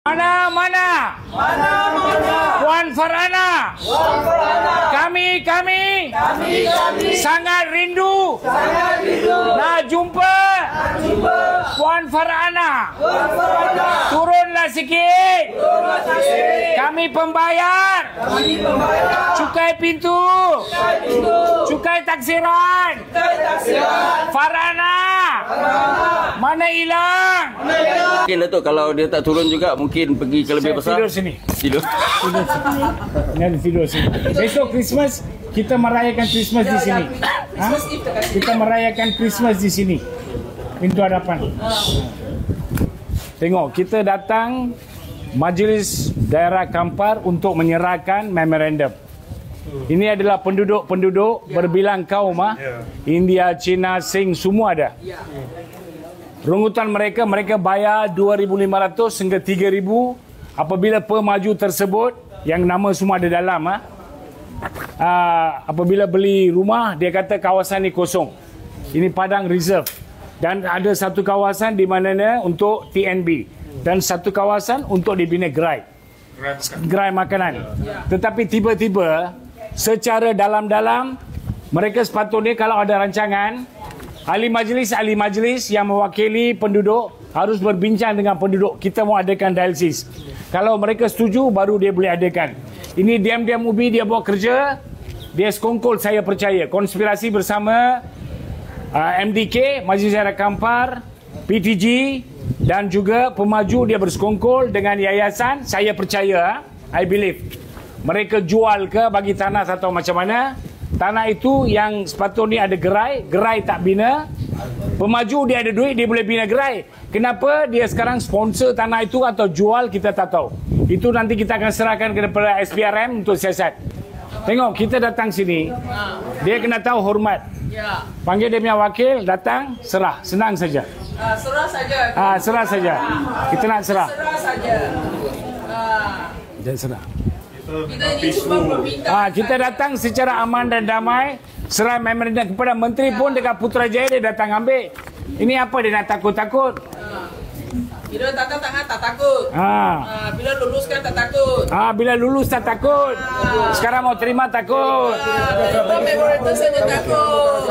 Mana? Puan Farhana. Kami sangat rindu nak jumpa Puan Farhana. Turunlah sikit. Kami pembayar. Cukai pintu. Cukai taksiran. Farhana. Mana hilang? Mungkin lah tu kalau dia tak turun juga mungkin pergi ke lebih besar. Tidur sini. Tidur. Ini ada tidur sini. Besok Christmas kita merayakan Christmas di sini. Ha? Kita merayakan Christmas di sini. Pintu hadapan. Tengok, kita datang Majlis Daerah Kampar untuk menyerahkan memorandum. Ini adalah penduduk-penduduk berbilang kaum, India, Cina, Sing, semua ada. Rungutan mereka bayar 2,500 hingga 3,000 apabila pemaju tersebut yang nama semua ada dalam. Apabila beli rumah, dia kata kawasan ini kosong. Ini padang reserve. Dan ada satu kawasan di mana untuk TNB. Dan satu kawasan untuk dibina gerai makanan. Tetapi tiba-tiba secara dalam-dalam mereka sepatutnya kalau ada rancangan, ahli majlis yang mewakili penduduk harus berbincang dengan penduduk. Kita mau adakan dialisis. Kalau mereka setuju, baru dia boleh adakan. Ini diam-diam ubi dia buat kerja. Dia sekongkol, saya percaya. Konspirasi bersama MDK, Majlis Daerah Kampar, PTG dan juga pemaju dia bersekongkol dengan yayasan. Saya percaya, I believe. Mereka jual ke bagi tanah atau macam mana. Tanah itu yang sepatutnya ada gerai tak bina. Pemaju dia ada duit, dia boleh bina gerai. Kenapa dia sekarang sponsor tanah itu atau jual, kita tak tahu. Itu nanti kita akan serahkan kepada SPRM untuk siasat. Tengok, kita datang sini, dia kena tahu hormat. Panggil dia punya wakil, datang, serah. Senang saja. Serah saja. Serah saja. Kita nak serah. Serah saja. Jangan serah. Kita ini cuma meminta. Kita datang secara aman dan damai. Serah memorandum kepada menteri pun dekat Putrajaya dia datang ambil. Ini apa dia nak takut-takut? Bila tanda tangan tak takut. Bila luluskan tak takut. Bila lulus tak takut. Sekarang mau terima takut. Memorandum saja takut.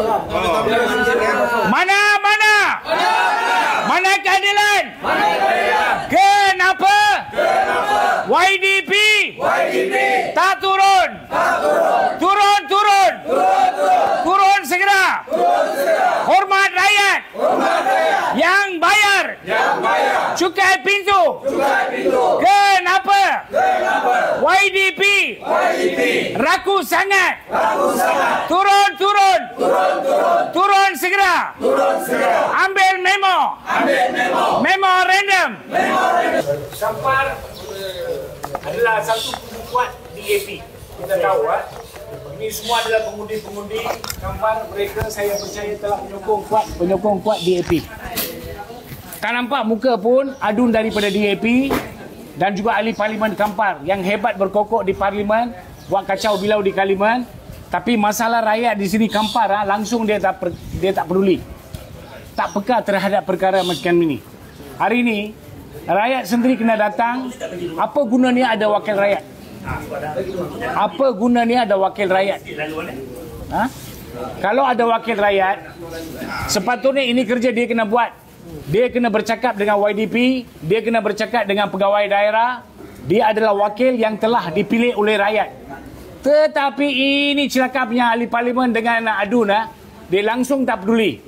Mana keadilan? Kenapa? YDP tak turun. Turun segera. Hormat rakyat. Yang bayar. Cukai pintu. Kenapa? YDP rakus sangat. Turun segera. Ambil memo. Memorandum. Kampar adalah satu kubu kuat DAP. Kita tahu, ini semua adalah pengundi-pengundi Kampar. Mereka saya percaya telah penyokong kuat DAP. Tak nampak muka pun adun daripada DAP dan juga ahli parlimen Kampar yang hebat berkokok di parlimen, buat kacau bilau di parlimen. Tapi masalah rakyat di sini Kampar, langsung dia tak peduli. Tak peka terhadap perkara macam ini. Hari ini rakyat sendiri kena datang. Apa gunanya ada wakil rakyat? Kalau ada wakil rakyat, sepatutnya ini kerja dia kena buat. Dia kena bercakap dengan YDP, dia kena bercakap dengan pegawai daerah. Dia adalah wakil yang telah dipilih oleh rakyat. Tetapi ini celakapnya ahli parlimen dengan adun, dia langsung tak peduli.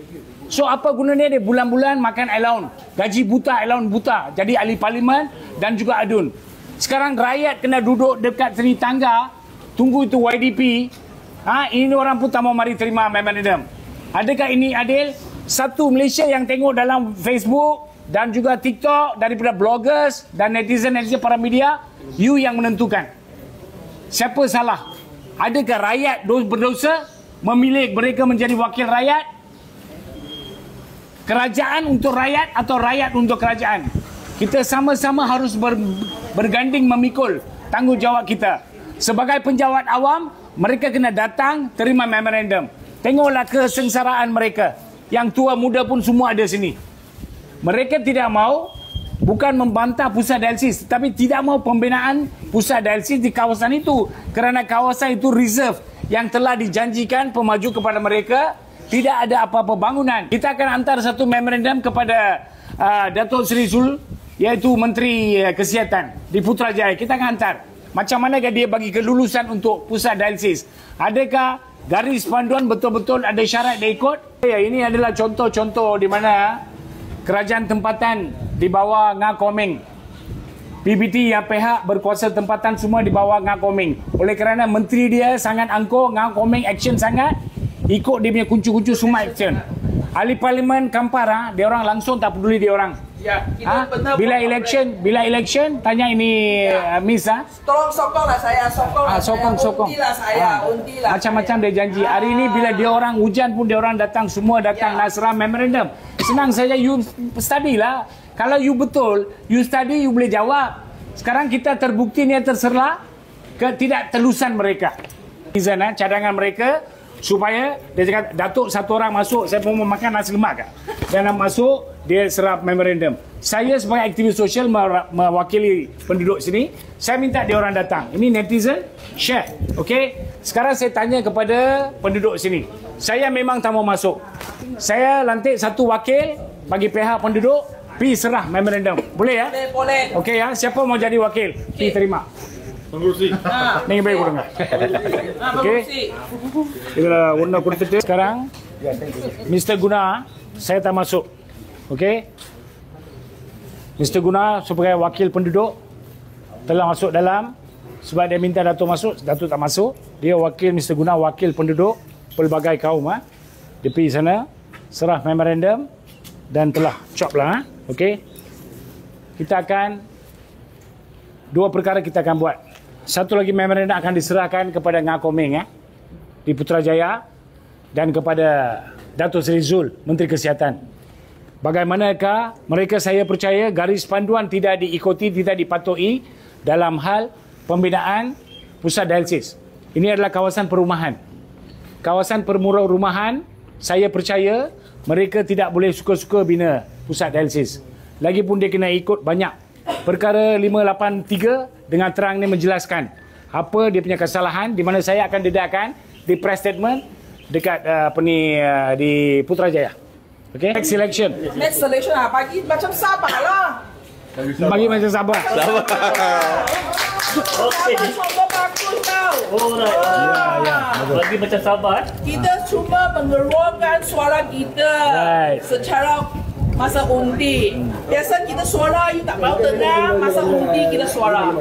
So apa gunanya dia bulan-bulan makan allowance, gaji buta, allowance buta, jadi ahli parlimen dan juga adun. Sekarang rakyat kena duduk dekat seri tangga, tunggu itu YDP. Ini orang pun tak mau mari terima memorandum. Adakah ini adil? Satu Malaysia yang tengok dalam Facebook dan juga TikTok daripada bloggers dan netizen para media, you yang menentukan. Siapa salah? Adakah rakyat berdosa memilih mereka menjadi wakil rakyat? Kerajaan untuk rakyat atau rakyat untuk kerajaan? Kita sama-sama harus berganding memikul tanggungjawab kita. Sebagai penjawat awam, mereka kena datang terima memorandum. Tengoklah kesengsaraan mereka. Yang tua muda pun semua ada sini. Mereka tidak mau bukan membantah pusat dialisis, tetapi tidak mahu pembinaan pusat dialisis di kawasan itu kerana kawasan itu reserve yang telah dijanjikan pemaju kepada mereka. Tidak ada apa-apa bangunan. Kita akan hantar satu memorandum kepada Datuk Seri Zul, iaitu Menteri Kesihatan di Putrajaya. Kita akan hantar. Macam manakah dia bagi kelulusan untuk pusat dialisis? Adakah garis panduan betul-betul ada syarat dia ikut? Ya, ini adalah contoh-contoh di mana kerajaan tempatan di bawah Ngah Komeng. PBT yang pihak berkuasa tempatan semua di bawah Ngah Komeng. Oleh kerana menteri dia sangat angkuh, Ngah Komeng action sangat, ikut dia punya kuncu-kuncu semua action. Ahli Parlimen Kampar, dia orang langsung tak peduli dia orang. Ya, kita bila election tanya ini Miss tolong sokonglah saya, sokong. Untilah saya, untilah. Macam-macam dia janji. Hari ini bila dia orang hujan pun dia orang datang, semua datang Nasrah memorandum. Senang saja, you study lah. Kalau you betul, you study, you boleh jawab. Sekarang kita terbukti ni terserlah ketidaktelusan mereka. Cadangan mereka supaya dia cakap Datuk satu orang masuk, saya pun mau makan nasi lemak dan masuk dia serap memorandum. Saya sebagai aktivis sosial mewakili penduduk sini, saya minta dia orang datang. Ini netizen share. Okey, sekarang saya tanya kepada penduduk sini, saya memang tak mau masuk, saya lantik satu wakil bagi pihak penduduk pergi serah memorandum, boleh ya? Boleh. Okey ya, siapa mau jadi wakil pergi terima. Pengurusi. Ni baik kurang. Okey. Kita warna kurta sekarang. Mr. Guna, saya tak masuk. Okey. Mr. Guna sebagai wakil penduduk telah masuk dalam sebab dia minta Datuk masuk, Datuk tak masuk. Dia wakil Mr. Guna, wakil penduduk pelbagai kaum Dia pergi sana serah memorandum dan telah chop lah. Okey. Kita akan dua perkara kita akan buat. Satu lagi memorandum akan diserahkan kepada Ngah Komeng di Putrajaya dan kepada Datuk Seri Zul, Menteri Kesihatan. Bagaimanakah mereka, saya percaya garis panduan tidak diikuti, tidak dipatuhi dalam hal pembinaan pusat dialisis. Ini adalah kawasan perumahan. Kawasan perumahan, saya percaya mereka tidak boleh suka-suka bina pusat dialisis. Lagipun dia kena ikut banyak. Perkara 583 dengan terang ni menjelaskan apa dia punya kesalahan, di mana saya akan dedakkan di press statement dekat di Putrajaya. Okey. Next election bagi macam sabar lah. Bagi macam sabar. Okey. Contoh bagus tau. Bagi macam sabar. Kita cuma mengeluarkan suara kita secara masa undi. Biasa kita suara you tak mau dengar, masa undi kita suara.